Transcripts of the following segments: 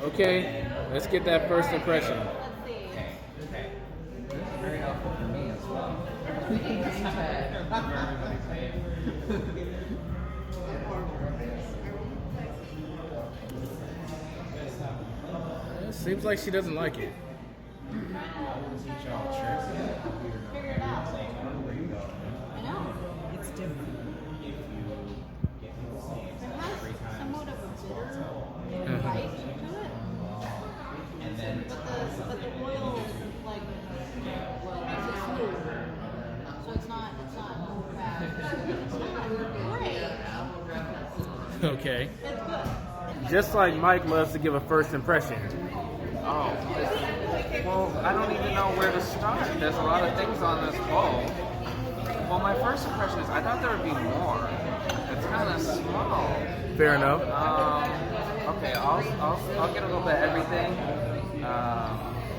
Okay, let's get that first impression. Very helpful for me as well. It seems like she doesn't like it. I know. It's different. It has somewhat of a bitter bite to it. But the oil is like, well, it's smooth. So it's not bad. It's not great. Okay. It's good. Just like Mike loves to give a first impression. Oh, well, I don't even know where to start. There's a lot of things on this bowl. Well, my first impression is I thought there would be more. It's kind of small. Fair enough. Okay, I'll get a little bit of everything.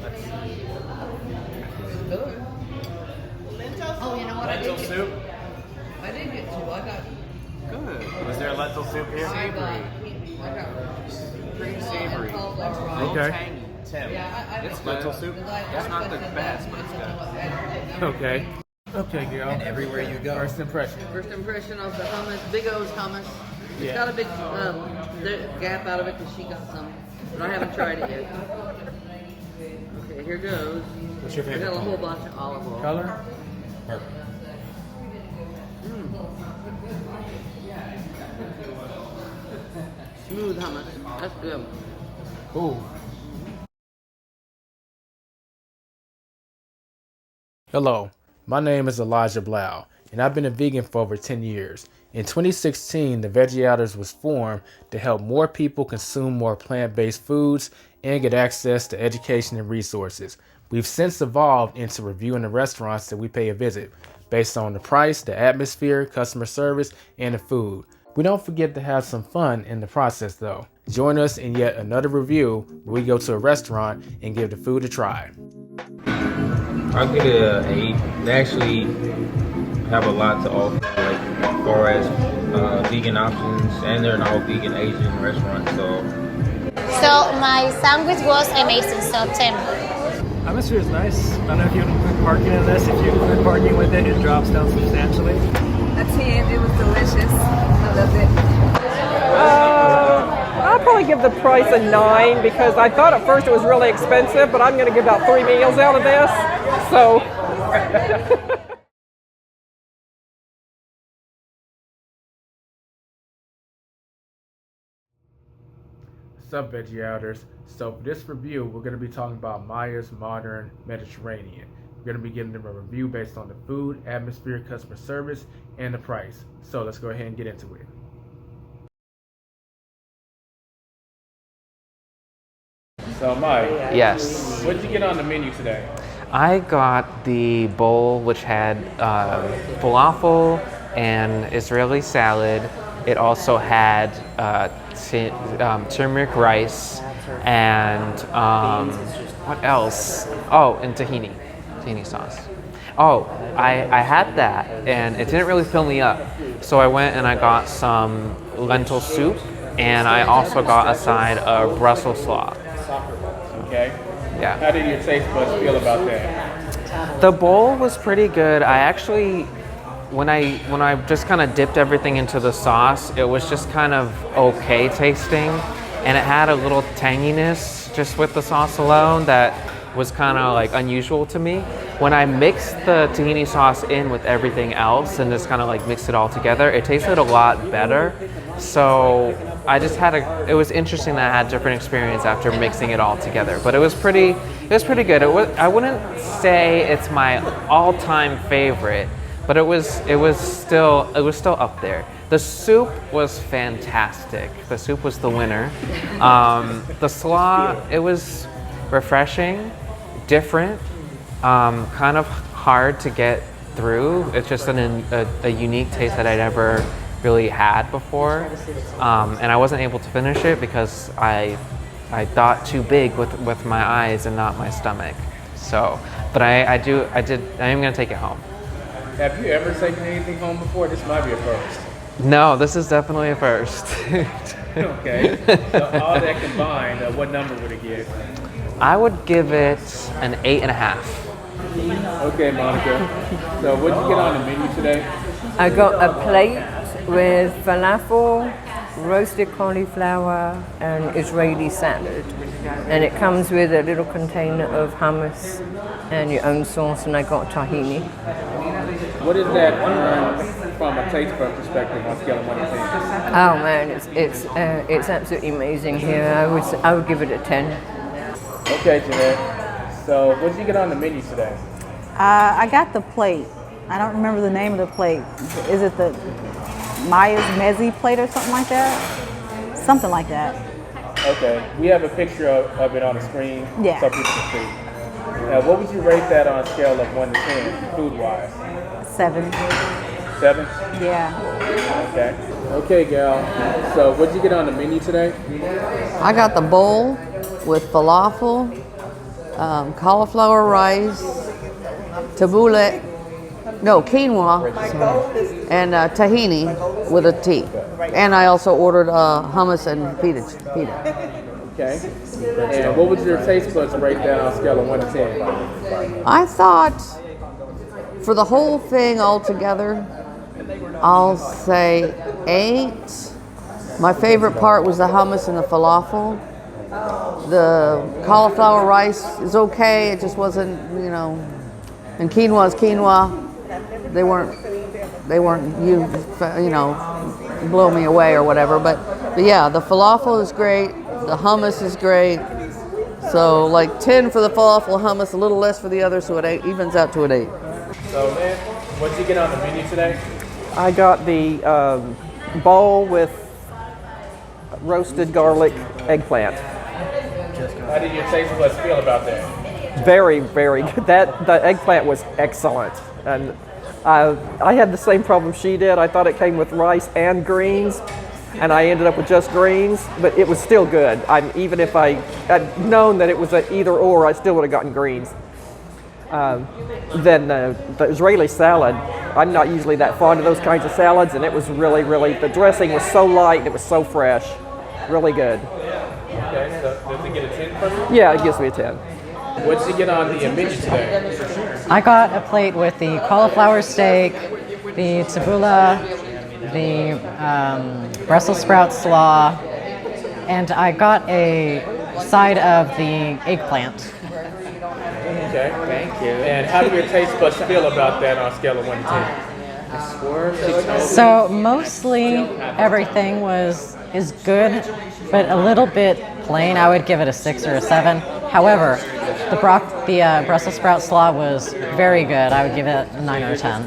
Let's see. Oh, you know what? Lentil soup. I didn't get two. I got. Good. Was there lentil soup here? I got Pretty savory. Okay. A little tangy. Tim. Yeah, I It's good. Lentil soup? It's not the best, but it's good. Okay. Okay, girl. And everywhere you go. First impression. First impression of the hummus, Big O's hummus. It's Yeah. got a big gap out of it because she got some, but I haven't tried it yet. Okay, here goes. What's your I favorite got a whole color? bunch of olive oil. Color? Purple. Smooth hummus. That's good. Ooh. Hello, my name is Elijah Blau, and I've been a vegan for over 10 years. In 2016, the Veggie Outers was formed to help more people consume more plant-based foods and get access to education and resources. We've since evolved into reviewing the restaurants that we pay a visit, based on the price, the atmosphere, customer service, and the food. We don't forget to have some fun in the process though. Join us in yet another review where we go to a restaurant and give the food a try. I'll give it an 8. They actually have a lot to offer, like as far as vegan options, and they're an all vegan Asian restaurant. So my sandwich was amazing, so 10. Atmosphere is nice. I don't know if you include parking in this. If you include parking with it, it drops down substantially. A 10. It was delicious. I loved it. I'll probably give the price a 9 because I thought at first it was really expensive, but I'm going to give about 3 meals out of this. So. What's up, Veggie Outers? So for this review, we're going to be talking about Maya's Modern Mediterranean. We're going to be giving them a review based on the food, atmosphere, customer service, and the price. So let's go ahead and get into it. So Maya, Yes. what did you get on the menu today? I got the bowl which had falafel and Israeli salad. It also had turmeric rice and what else? Oh, and tahini sauce. Oh, I had that and it didn't really fill me up. So I went and I got some lentil soup and I also got a side of Brussels sprouts. Okay. Yeah. How did your taste buds feel about that? The bowl was pretty good. I actually, when I just kind of dipped everything into the sauce, it was just kind of okay tasting, and it had a little tanginess just with the sauce alone that was kind of like unusual to me. When I mixed the tahini sauce in with everything else and just kind of like mixed it all together, it tasted a lot better. So I just had it was interesting that I had a different experience after mixing it all together. But it was pretty good. I wouldn't say it's my all-time favorite, but it was still up there. The soup was fantastic. The soup was the winner. The slaw, it was refreshing, different, kind of hard to get through. It's just a unique taste that I never really had before, and I wasn't able to finish it because I thought too big with my eyes and not my stomach. So, but I am gonna take it home. Have you ever taken anything home before? This might be a first. No, this is definitely a first. Okay. So all that combined, what number would it give? I would give it an 8.5. Okay, Monica. So what'd you get on the menu today? I got a plate with falafel, roasted cauliflower, and Israeli salad. And it comes with a little container of hummus and your own sauce, and I got tahini. What is that from a taste bud perspective on a scale of 1 to 10? Oh man, it's absolutely amazing here. I would give it a 10. Okay, Jeanette. So what did you get on the menu today? I got the plate. I don't remember the name of the plate. Is it the Maya's Mezzi plate or something like that? Something like that. Okay. We have a picture of it on the screen Yeah. so people can see. What would you rate that on a scale of 1 to 10, food-wise? 7. 7? Yeah. Okay. Okay, gal. So what did you get on the menu today? I got the bowl with falafel, cauliflower rice, tabbouleh, quinoa, and tahini with a tea. And I also ordered hummus and pita. Okay. And what would your taste buds rate that on a scale of 1 to 10? I thought for the whole thing altogether, I'll say 8. My favorite part was the hummus and the falafel. The cauliflower rice is okay. It just wasn't, and quinoa is quinoa. They weren't blow me away or whatever. But yeah, the falafel is great. The hummus is great. So like 10 for the falafel, hummus, a little less for the other, so it evens out to an 8. So, man, what did you get on the menu today? I got the bowl with roasted garlic eggplant. How did your taste buds feel about that? Very, very good. The eggplant was excellent. And I had the same problem she did. I thought it came with rice and greens, and I ended up with just greens, but it was still good. Even if I had known that it was an either or, I still would have gotten greens. Then the Israeli salad, I'm not usually that fond of those kinds of salads, and it was really, really, the dressing was so light and it was so fresh. Really good. Okay, so does it get a 10 from you? Yeah, it gives me a 10. What did you get on the menu today? I got a plate with the cauliflower steak, the tabbouleh, the Brussels sprout slaw, and I got a side of the eggplant. Okay, thank you. And how do your taste buds feel about that on a scale of 1 to 10? So mostly everything is good, but a little bit plain. I would give it a 6 or a 7. However, the Brussels sprout slaw was very good. I would give it a 9 or a 10.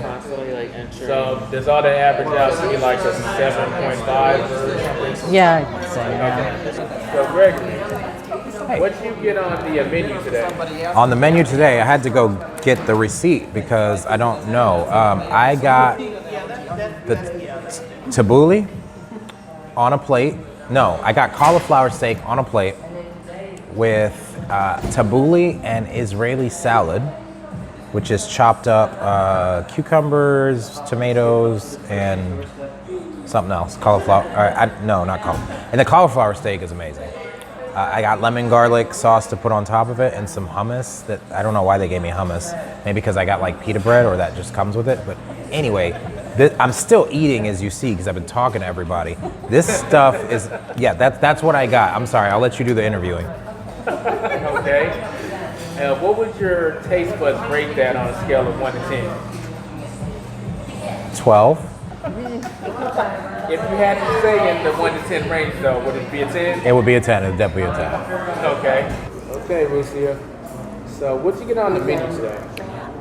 So does all that average out to be like a 7.5 or something? Yeah, I'd say, yeah. Okay. So Gregory, what did you get on the menu today? On the menu today, I had to go get the receipt because I don't know. I got the tabbouleh on a plate. No, I got cauliflower steak on a plate with tabbouleh and Israeli salad, which is chopped up cucumbers, tomatoes, and something else. Cauliflower. No, not cauliflower. And the cauliflower steak is amazing. I got lemon garlic sauce to put on top of it and some hummus. That I don't know why they gave me hummus. Maybe because I got like pita bread or that just comes with it. But anyway, I'm still eating, as you see, because I've been talking to everybody. This stuff is, yeah, that's what I got. I'm sorry, I'll let you do the interviewing. Okay. What would your taste buds rate that on a scale of 1 to 10? 12. If you had to say in the 1 to 10 range, though, would it be a 10? It would be a 10. It would definitely be a 10. Okay. Okay, Lucia. So what'd you get on the menu today?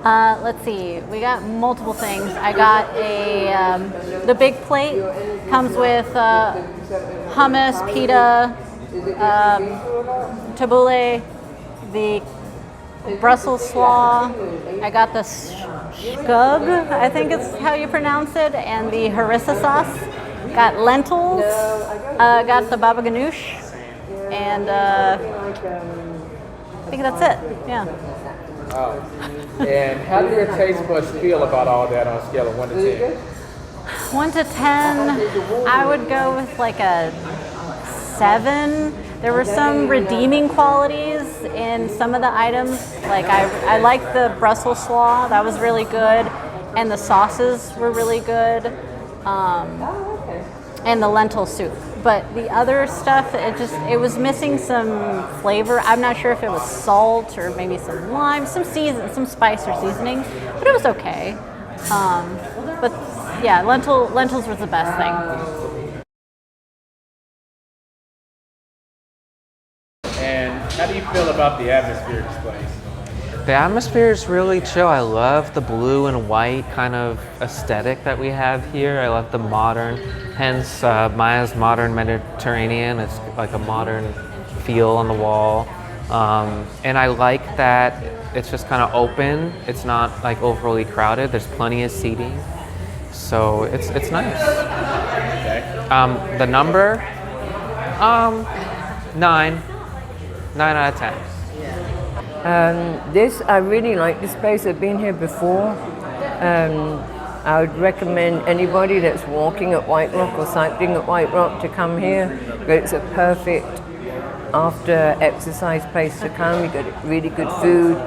Let's see. We got multiple things. I got the big plate comes with hummus, pita, tabbouleh, the Brussels slaw. I got the shkug, I think is how you pronounce it, and the harissa sauce. Got lentils. Got the baba ganoush, and I think that's it. Yeah. Oh. And how do your taste buds feel about all that on a scale of 1 to 10? 1 to 10, I would go with like a 7. There were some redeeming qualities in some of the items. Like I liked the Brussels slaw, that was really good, and the sauces were really good, and the lentil soup. But the other stuff, it was missing some flavor. I'm not sure if it was salt or maybe some lime, some spice or seasoning, but it was okay. But yeah, lentils was the best thing. And how do you feel about the atmosphere of this place? The atmosphere is really chill. I love the blue and white kind of aesthetic that we have here. I love the modern, hence Maya's Modern Mediterranean. It's like a modern feel on the wall. And I like that it's just kind of open. It's not like overly crowded. There's plenty of seating. So it's nice. Okay. The number, 9. 9 out of 10. I really like this place. I've been here before. I would recommend anybody that's walking at White Rock or cycling at White Rock to come here. It's a perfect after exercise place to come. You get really good food.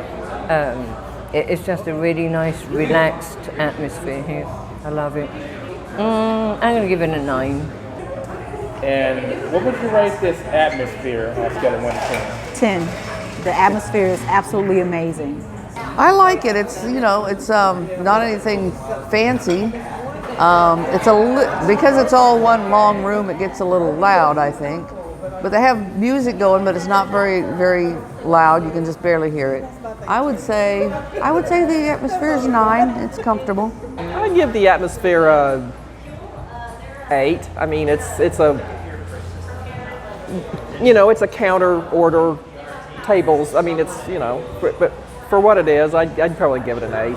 It's just a really nice, relaxed atmosphere here. I love it. I'm going to give it a 9. And what would you rate this atmosphere on a scale of 1 to 10? 10. The atmosphere is absolutely amazing. I like it. It's not anything fancy. Because it's all one long room, it gets a little loud, I think. But they have music going, but it's not very, very loud. You can just barely hear it. I would say the atmosphere is 9. It's comfortable. I give the atmosphere a 8. I mean, it's a counter order tables. I mean, but for what it is, I'd probably give it an 8.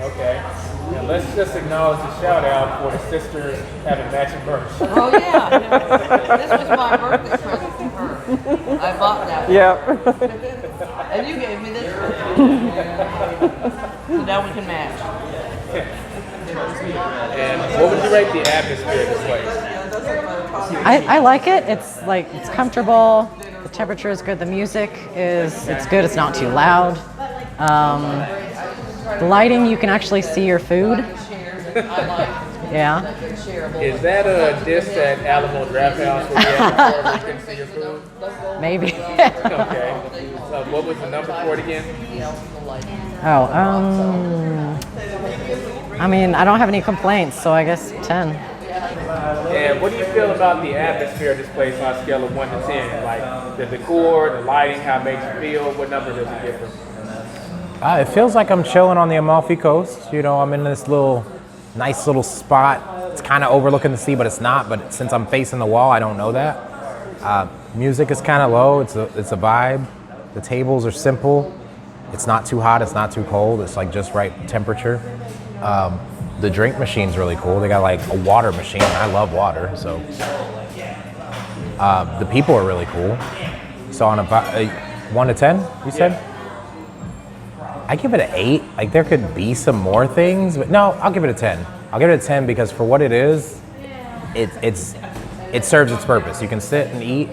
Okay. Now let's just acknowledge the shout out for the sisters having matching merch. Oh yeah, this was my birthday present from her. I bought that one. Yeah. And you gave me this one. So now we can match. And what would you rate the atmosphere of this place? I like it. It's comfortable. The temperature is good. The music it's good. It's not too loud. The lighting, you can actually see your food. Yeah. Is that a diss at Alamo Draft House where you can see your food? Maybe. Okay. So what was the number for it again? Oh, I mean, I don't have any complaints, so I guess 10. And what do you feel about the atmosphere of this place on a scale of 1 to 10? Like the decor, the lighting, how it makes you feel? What number does it give from? It feels like I'm chilling on the Amalfi Coast. I'm in this nice little spot. It's kind of overlooking the sea, but it's not. But since I'm facing the wall, I don't know that. Music is kind of low. It's a vibe. The tables are simple. It's not too hot. It's not too cold. It's like just right temperature. The drink machine's really cool. They got like a water machine. And I love water, so. The people are really cool. So on a 1 to 10, you said? Yeah. I give it an 8. Like there could be some more things, but no, I'll give it a 10. I'll give it a 10 because for what it is, it serves its purpose. You can sit and eat.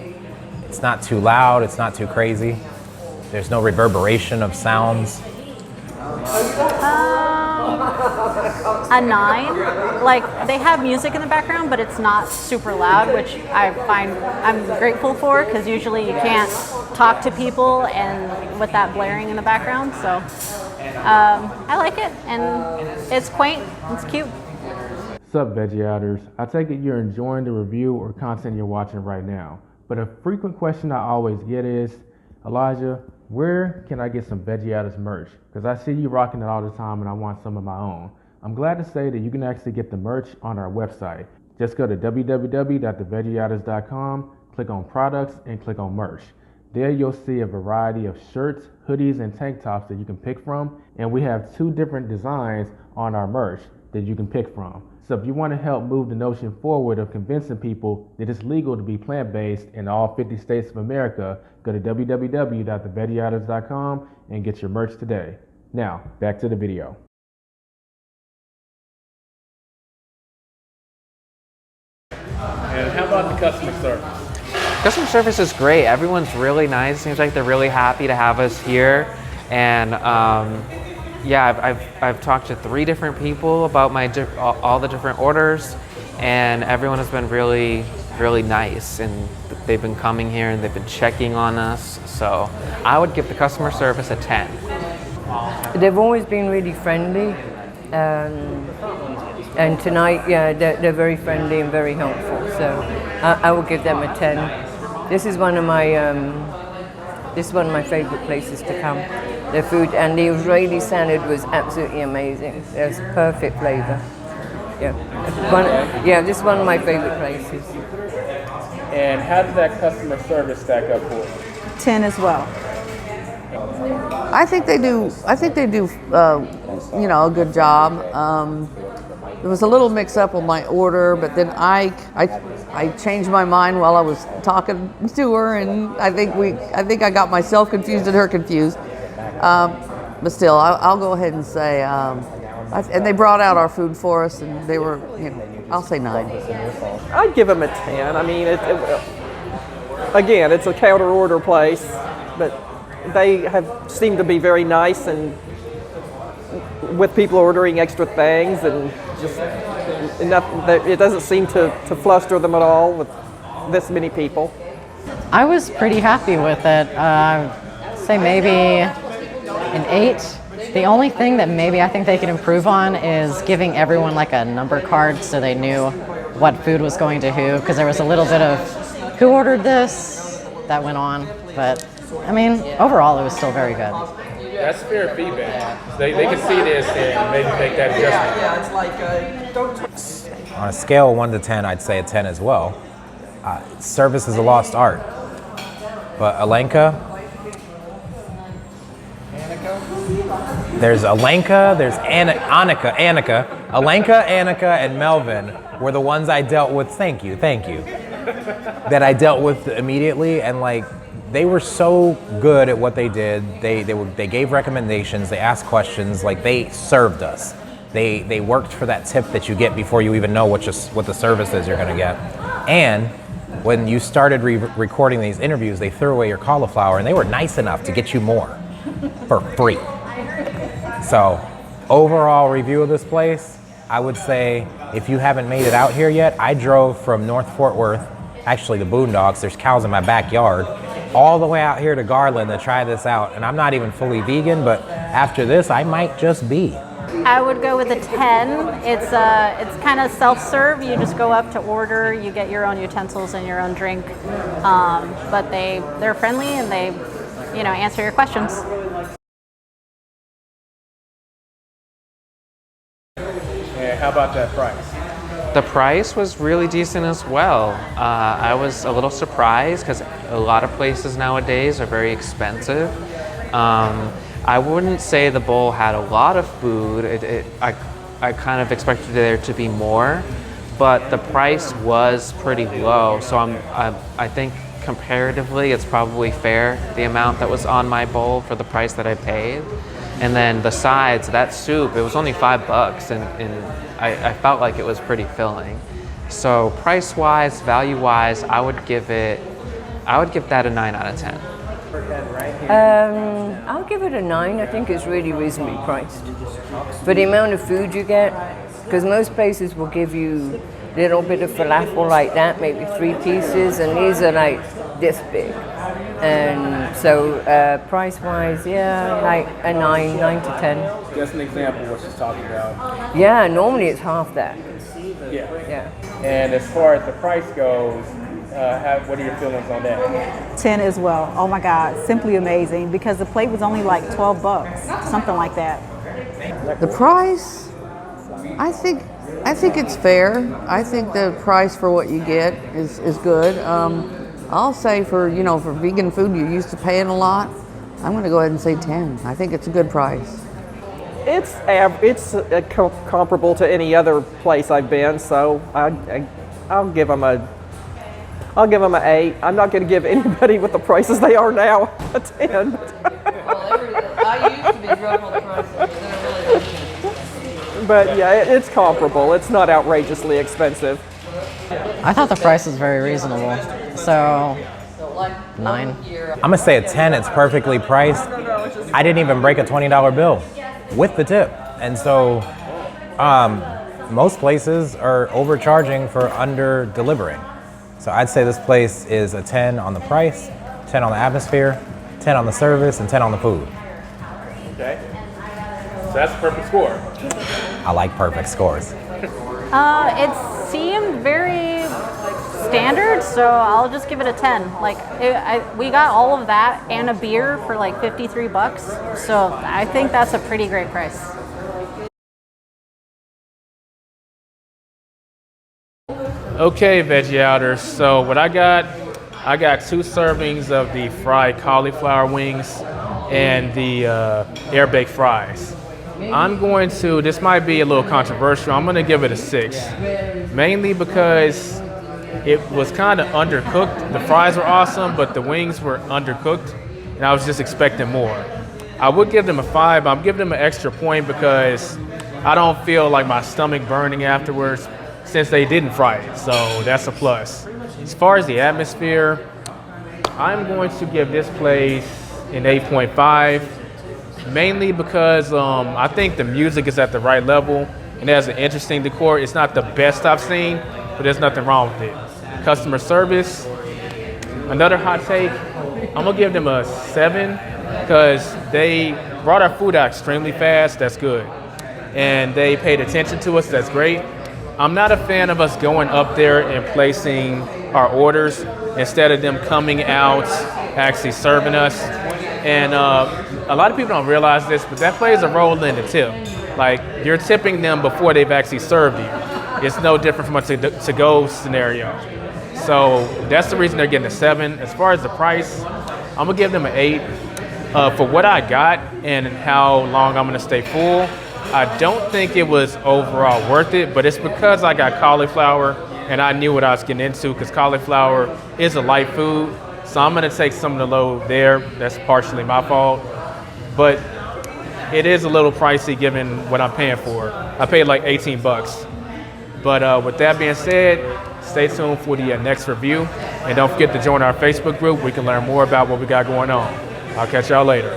It's not too loud. It's not too crazy. There's no reverberation of sounds. A 9. Like they have music in the background, but it's not super loud, which I find I'm grateful for because usually you can't talk to people and with that blaring in the background. So I like it, and it's quaint. It's cute. What's up, Veggie Outers? I take it you're enjoying the review or content you're watching right now. But a frequent question I always get is, Elijah, where can I get some Veggie Outers merch? Because I see you rocking it all the time and I want some of my own. I'm glad to say that you can actually get the merch on our website. Just go to www.theveggieouters.com, click on products, and click on merch. There you'll see a variety of shirts, hoodies, and tank tops that you can pick from. And we have 2 different designs on our merch that you can pick from. So if you want to help move the notion forward of convincing people that it's legal to be plant-based in all 50 states of America, go to www.theveggieouters.com and get your merch today. Now, back to the video. And how about the customer service? Customer service is great. Everyone's really nice. Seems like they're really happy to have us here. And yeah, I've talked to 3 different people about all the different orders, and everyone has been really, really nice. And they've been coming here and they've been checking on us. So I would give the customer service a 10. They've always been really friendly. And tonight, yeah, they're very friendly and very helpful. So I will give them a 10. This is one of my favorite places to come. The food and the Israeli salad was absolutely amazing. There's perfect flavor. Yeah, this is one of my favorite places. And how did that customer service stack up for you? 10 as well. I think they do. A good job. There was a little mix-up on my order, but then I changed my mind while I was talking to her, and I think I got myself confused and her confused. But still, I'll go ahead and say, and they brought out our food for us, and they were, I'll say 9. I'd give them a 10. I mean, again, it's a counter order place, but they have seemed to be very nice and with people ordering extra things, and just it doesn't seem to fluster them at all with this many people. I was pretty happy with it. Say maybe an 8. The only thing that maybe I think they could improve on is giving everyone like a number card so they knew what food was going to who, because there was a little bit of who ordered this that went on. But I mean, overall it was still very good. That's fair feedback. They can see this and maybe make that adjustment. Yeah, it's like On a scale of 1 to 10, I'd say a 10 as well. Service is a lost art. But there's Alenka, there's Annika, Alenka, Annika, and Melvin were the ones I dealt with. Thank you. That I dealt with immediately, and they were so good at what they did. They gave recommendations, they asked questions, they served us. They worked for that tip that you get before you even know what the service is you're gonna get. And when you started recording these interviews, they threw away your cauliflower, and they were nice enough to get you more for free. So, overall review of this place, I would say if you haven't made it out here yet, I drove from North Fort Worth, actually the Boondocks, there's cows in my backyard, all the way out here to Garland to try this out. And I'm not even fully vegan, but after this, I might just be. I would go with a 10. It's kind of self-serve. You just go up to order. You get your own utensils and your own drink. But they're friendly and they, answer your questions. And how about that price? The price was really decent as well. I was a little surprised because a lot of places nowadays are very expensive. I wouldn't say the bowl had a lot of food. I kind of expected there to be more, but the price was pretty low. So I think comparatively it's probably fair, the amount that was on my bowl for the price that I paid. And then the sides, that soup, it was only $5, and I felt like it was pretty filling. So price-wise, value-wise, I would give that a 9 out of 10. I'll give it a 9. I think it's really reasonably priced for the amount of food you get, because most places will give you a little bit of falafel like that, maybe 3 pieces, and these are like this big. And so price-wise, yeah, like a 9 to 10. Just an example of what she's talking about. Yeah, normally it's half that. Yeah. And as far as the price goes, what are your feelings on that? 10 as well. Oh my God, simply amazing, because the plate was only like $12, something like that. The price, I think it's fair. I think the price for what you get is good. I'll say for vegan food, you're used to paying a lot. I'm going to go ahead and say 10. I think it's a good price. It's comparable to any other place I've been, so I'll give them an 8. I'm not going to give anybody with the prices they are now a 10. I used to be rough on the prices, but yeah, it's comparable. It's not outrageously expensive. I thought the price was very reasonable. So 9. I'm gonna say a 10. It's perfectly priced. I didn't even break a $20 bill with the tip, and so most places are overcharging for under delivering. So I'd say this place is a 10 on the price, 10 on the atmosphere, 10 on the service, and 10 on the food. Okay. So that's a perfect score. I like perfect scores. It seemed very standard, so I'll just give it a 10. We got all of that and a beer for like $53, so I think that's a pretty great price. Okay, Veggie Outers. So what I got 2 servings of the fried cauliflower wings and the air baked fries. I'm going to, this might be a little controversial, I'm going to give it a 6. Mainly because it was kind of undercooked. The fries were awesome, but the wings were undercooked, and I was just expecting more. I would give them a 5. I'm giving them an extra point because I don't feel like my stomach burning afterwards since they didn't fry it, so that's a plus. As far as the atmosphere, I'm going to give this place an 8.5. Mainly because I think the music is at the right level and it has an interesting decor. It's not the best I've seen, but there's nothing wrong with it. Customer service, another hot take, I'm gonna give them a 7 because they brought our food out extremely fast, that's good. And they paid attention to us, that's great. I'm not a fan of us going up there and placing our orders instead of them coming out, actually serving us. And a lot of people don't realize this, but that plays a role in the tip. Like, you're tipping them before they've actually served you. It's no different from a to-go scenario. So that's the reason they're getting a 7. As far as the price, I'm gonna give them an 8. For what I got and how long I'm gonna stay full, I don't think it was overall worth it, but it's because I got cauliflower and I knew what I was getting into because cauliflower is a light food. So I'm gonna take some of the load there. That's partially my fault. But it is a little pricey given what I'm paying for. I paid like $18. But with that being said, stay tuned for the next review. And don't forget to join our Facebook group. We can learn more about what we got going on. I'll catch y'all later.